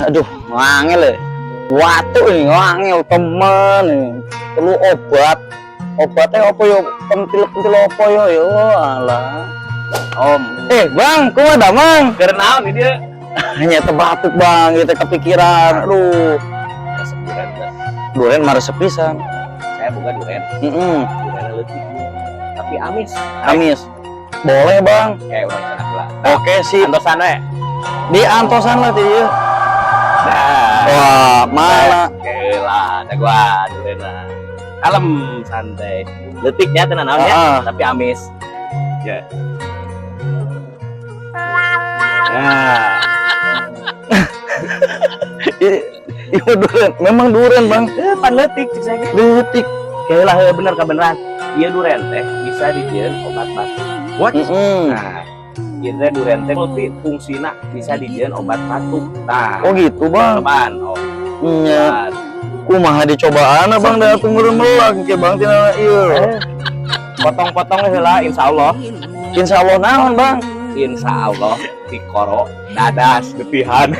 Aduh, ngangel ya. Watu nih, ngangel temen nih. Perlu obat. Obatnya apa yo? Pentil-pentil apa yo? Yo alah. Om. Bang, kok ada Bang? Karena ini dia. Hanya terbatuk Bang, kita kepikiran. Aduh. Resep duren. Duren maresep pisan. Saya bukan duren. Heeh. Duren letih. Tapi amis. Amis. Boleh Bang. Kayak orang sana lah. Oke sih. Antosan we. Di Antosan lah dia. Nah. Wah, mana? Oke lah, ada gua duren lah. Kalem, santai. Letiknya tenan naonnya, tapi amis. Ya. Nah. Iya duren, memang duren Bang. Pan letik cik saya. Letik. Kayak lah bener kebenaran. Iya duren teh bisa dijieun obat batuk. What? Nah, ieu teh duren teh lebih fungsina bisa dijieun obat batuk. Nah, Oh gitu Bang. Pan. Oh. Iya. Kumaha dicobaan Bang da tunggu melag ke Bang tina ieu. Potong-potong heula insyaallah. Insyaallah naon Bang? Insyaallah dikoro dadas depihan.